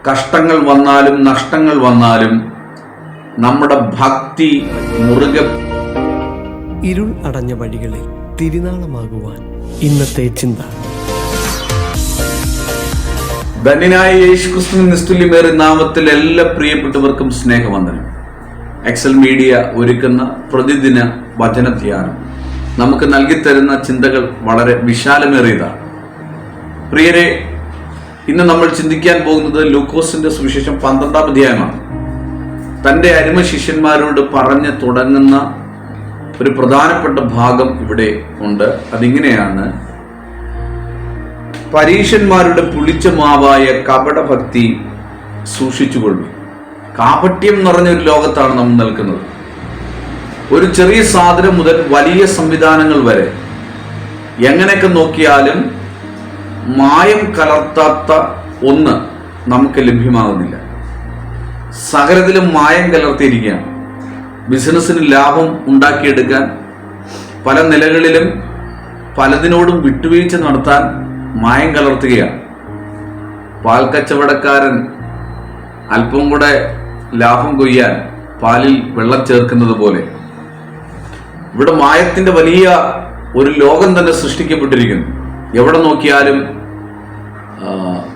കഷ്ടങ്ങൾ വന്നാലും നഷ്ടങ്ങൾ വന്നാലും നമ്മുടെ ഭക്തി മുറുകെ. ഇരുൾ അടഞ്ഞ വഴികളിൽ തിരുനാളമാകുവാൻ ഇന്നത്തെ ചിന്ത. ധന്യനായ യേശുക്രിസ്തുവിൻ നിസ്തുല്യമേറിയ നാമത്തിൽ എല്ലാ പ്രിയപ്പെട്ടവർക്കും സ്നേഹവന്ദനം. എക്സൽ മീഡിയ ഒരുക്കുന്ന പ്രതിദിന വചന ധ്യാനം നമുക്ക് നൽകിത്തരുന്ന ചിന്തകൾ വളരെ വിശാലമേറിയതാണ്. പ്രിയരെ, ഇന്ന് നമ്മൾ ചിന്തിക്കാൻ പോകുന്നത് ലൂക്കോസിന്റെ സുവിശേഷം 12-ാം അധ്യായമാണ്. തൻ്റെ അരുമ ശിഷ്യന്മാരോട് പറഞ്ഞ് തുടങ്ങുന്ന ഒരു പ്രധാനപ്പെട്ട ഭാഗം ഇവിടെ ഉണ്ട്. അതിങ്ങനെയാണ്: പരീശന്മാരുടെ പുളിച്ച മാവായ കപടഭക്തി സൂക്ഷിച്ചുകൊള്ളു. കാപട്യം നിറഞ്ഞൊരു ലോകത്താണ് നമ്മൾ നിൽക്കുന്നത്. ഒരു ചെറിയ സാധനം മുതൽ വലിയ സംവിധാനങ്ങൾ വരെ എങ്ങനെയൊക്കെ നോക്കിയാലും മായം കലർത്താത്ത ഒന്ന് നമുക്ക് ലഭ്യമാകുന്നില്ല. സകലത്തിലും മായം കലർത്തിയിരിക്കുകയാണ്. ബിസിനസ്സിന് ലാഭം ഉണ്ടാക്കിയെടുക്കാൻ പല നിലകളിലും പലതിനോടും വിട്ടുവീഴ്ച നടത്താൻ മായം കലർത്തുകയാണ്. പാൽ കച്ചവടക്കാരൻ അല്പം കൂടെ ലാഭം കൊയ്യാൻ പാലിൽ വെള്ളം ചേർക്കുന്നത് പോലെ ഇവിടെ മായത്തിന്റെ വലിയ ഒരു ലോകം തന്നെ സൃഷ്ടിക്കപ്പെട്ടിരിക്കുന്നു. എവിടെ നോക്കിയാലും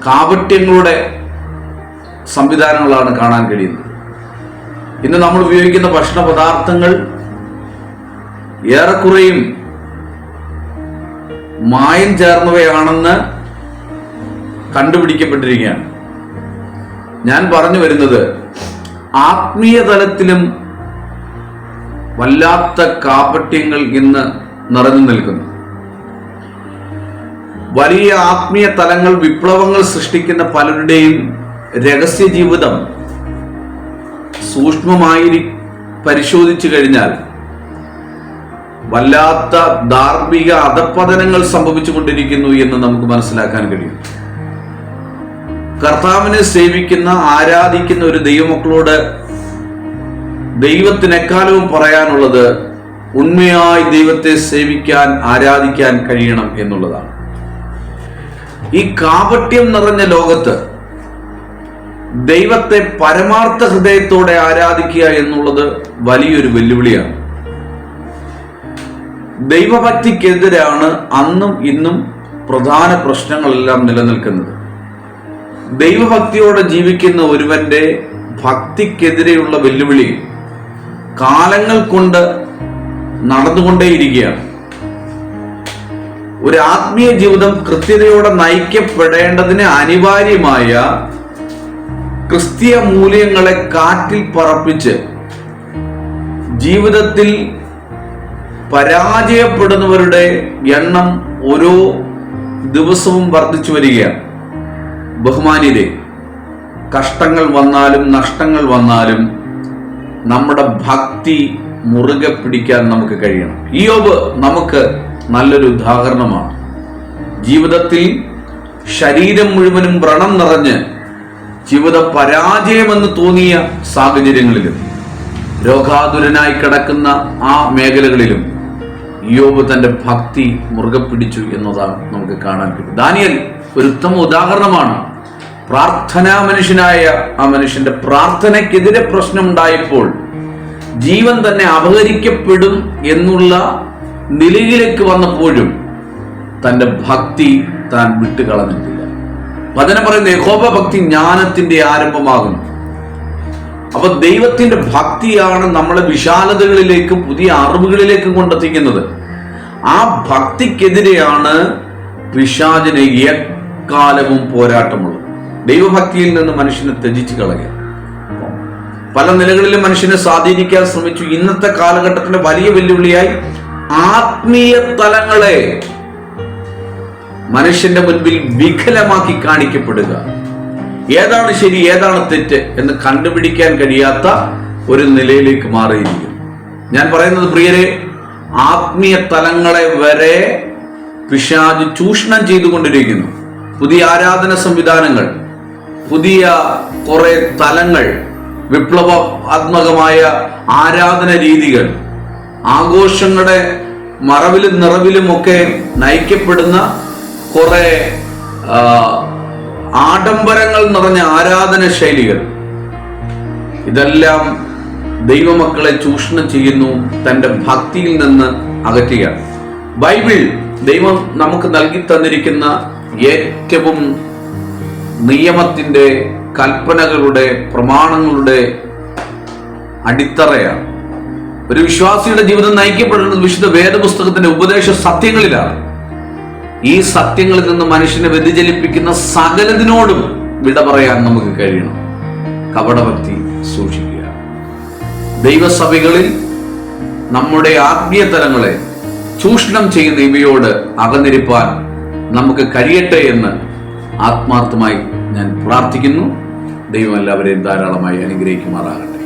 കാപട്യങ്ങളുടെ സംവിധാനങ്ങളാണ് കാണാൻ കഴിയുന്നത്. ഇന്ന് നമ്മൾ ഉപയോഗിക്കുന്ന ഭക്ഷണ പദാർത്ഥങ്ങൾ ഏറെക്കുറയും മായം ചേർന്നവയാണെന്ന് കണ്ടുപിടിക്കപ്പെട്ടിരിക്കുകയാണ്. ഞാൻ പറഞ്ഞു വരുന്നത്, ആത്മീയ തലത്തിലും വല്ലാത്ത കാപട്യങ്ങൾ ഇന്ന് നിറഞ്ഞു നിൽക്കുന്നു. വലിയ ആത്മീയ തലങ്ങൾ, വിപ്ലവങ്ങൾ സൃഷ്ടിക്കുന്ന പലരുടെയും രഹസ്യ ജീവിതം സൂക്ഷ്മമായി പരിശോധിച്ചു കഴിഞ്ഞാൽ വല്ലാത്ത ധാർമ്മിക അധപ്പതനങ്ങൾ സംഭവിച്ചുകൊണ്ടിരിക്കുന്നു എന്ന് നമുക്ക് മനസ്സിലാക്കാൻ കഴിയും. കർത്താവിനെ സേവിക്കുന്ന, ആരാധിക്കുന്ന ഒരു ദൈവമക്കളോട് ദൈവത്തിനെക്കാലവും പറയാനുള്ളത് ഉണ്മയായി ദൈവത്തെ സേവിക്കാൻ, ആരാധിക്കാൻ കഴിയണം എന്നുള്ളതാണ്. ഈ കാപട്യം നിറഞ്ഞ ലോകത്ത് ദൈവത്തെ പരമാർത്ഥ ഹൃദയത്തോടെ ആരാധിക്കുക എന്നുള്ളത് വലിയൊരു വെല്ലുവിളിയാണ്. ദൈവഭക്തിക്കെതിരാണ് അന്നും ഇന്നും പ്രധാന പ്രശ്നങ്ങളെല്ലാം നിലനിൽക്കുന്നത്. ദൈവഭക്തിയോടെ ജീവിക്കുന്ന ഒരുവന്റെ ഭക്തിക്കെതിരെയുള്ള വെല്ലുവിളി കാലങ്ങൾ കൊണ്ട് നടന്നുകൊണ്ടേയിരിക്കുകയാണ്. ഒരു ആത്മീയ ജീവിതം കൃത്യതയോടെ നയിക്കപ്പെടേണ്ടതിന് അനിവാര്യമായ ക്രിസ്തീയ മൂല്യങ്ങളെ കാറ്റിൽ പറപ്പിച്ച് ജീവിതത്തിൽ പരാജയപ്പെടുന്നവരുടെ എണ്ണം ഓരോ ദിവസവും വർദ്ധിച്ചു വരികയാണ്. ബഹുമാന്യരെ, കഷ്ടങ്ങൾ വന്നാലും നഷ്ടങ്ങൾ വന്നാലും നമ്മുടെ ഭക്തി മുറുകെ പിടിക്കാൻ നമുക്ക് കഴിയണം. ഇയ്യോബ് നമുക്ക് നല്ലൊരു ഉദാഹരണമാണ്. ജീവിതത്തിൽ ശരീരം മുഴുവനും വ്രണം നിറഞ്ഞ് ജീവിത പരാജയമെന്ന് തോന്നിയ സാഹചര്യങ്ങളിലും രോഗാതുരനായി കിടക്കുന്ന ആ മേഖലകളിലും ഇയ്യോബ് തന്റെ ഭക്തി മുറുകെ പിടിച്ചു എന്നതാണ് നമുക്ക് കാണാൻ കഴിയും. ദാനിയേൽ ഒരു ഉത്തമ ഉദാഹരണമാണ്. പ്രാർത്ഥനാ മനുഷ്യനായ ആ മനുഷ്യന്റെ പ്രാർത്ഥനയ്ക്കെതിരെ പ്രശ്നമുണ്ടായപ്പോൾ ജീവൻ തന്നെ അപഹരിക്കപ്പെടും എന്നുള്ള നിലയിലേക്ക് വന്നപ്പോഴും തന്റെ ഭക്തി താൻ വിട്ടുകളഞ്ഞിട്ടില്ല. വചനം പറയുന്നത്, യഹോവ ഭക്തി ജ്ഞാനത്തിന്റെ ആരംഭമാകുന്നു. അപ്പൊ ദൈവത്തിന്റെ ഭക്തിയാണ് നമ്മളെ വിശാലതകളിലേക്കും പുതിയ അറിവുകളിലേക്കും കൊണ്ടെത്തിക്കുന്നത്. ആ ഭക്തിക്കെതിരെയാണ് പിശാചിന് എക്കാലവും പോരാട്ടമുള്ളത്. ദൈവഭക്തിയിൽ നിന്ന് മനുഷ്യനെ ത്യജിച്ചു കളയുക. പല നിലകളിലും മനുഷ്യനെ സ്വാധീനിക്കാൻ ശ്രമിച്ചു. ഇന്നത്തെ കാലഘട്ടത്തിന്റെ വലിയ വെല്ലുവിളിയായി ആത്മീയ തലങ്ങളെ മനുഷ്യന്റെ മുൻപിൽ വികലമാക്കി കാണിക്കപ്പെടുക. ഏതാണ് ശരി, ഏതാണ് തെറ്റ് എന്ന് കണ്ടുപിടിക്കാൻ കഴിയാത്ത ഒരു നിലയിലേക്ക് മാറിയിരിക്കും. ഞാൻ പറയുന്നത്, പ്രിയരെ, ആത്മീയ തലങ്ങളെ വരെ പിശാച് ചൂഷണം ചെയ്തുകൊണ്ടിരിക്കുന്നു. പുതിയ ആരാധന സംവിധാനങ്ങൾ, പുതിയ കുറെ തലങ്ങൾ, വിപ്ലവാത്മകമായ ആരാധന രീതികൾ, ആഘോഷങ്ങളുടെ മറവിലും നിറവിലും ഒക്കെ നയിക്കപ്പെടുന്ന കുറെ ആഡംബരങ്ങൾ നിറഞ്ഞ ആരാധന ശൈലികൾ, ഇതെല്ലാം ദൈവമക്കളെ ചൂഷണം ചെയ്യുന്നു, തന്റെ ഭക്തിയിൽ നിന്ന് അകറ്റുകയാണ്. ബൈബിൾ ദൈവം നമുക്ക് നൽകി തന്നിരിക്കുന്ന ഏറ്റവും നിയമത്തിന്റെ, കൽപ്പനകളുടെ, പ്രമാണങ്ങളുടെ അടിത്തറയാണ്. ഒരു വിശ്വാസിയുടെ ജീവിതം നയിക്കപ്പെടുന്നത് വിശുദ്ധ വേദപുസ്തകത്തിന്റെ ഉപദേശ സത്യങ്ങളിലാണ്. ഈ സത്യങ്ങളിൽ നിന്ന് മനുഷ്യനെ വ്യതിചലിപ്പിക്കുന്ന സകലതിനോടും വിട പറയാൻ നമുക്ക് കഴിയണം. കപടഭക്തി സൂക്ഷിക്കുക. ദൈവസഭകളിൽ നമ്മുടെ ആത്മീയ തലങ്ങളെ ചൂഷണം ചെയ്യുന്ന ഇവയോട് അകന്നിരിപ്പാൻ നമുക്ക് കഴിയട്ടെ എന്ന് ആത്മാർത്ഥമായി ഞാൻ പ്രാർത്ഥിക്കുന്നു. ദൈവം എല്ലാവരെയും ധാരാളമായി അനുഗ്രഹിക്കുമാറാകട്ടെ.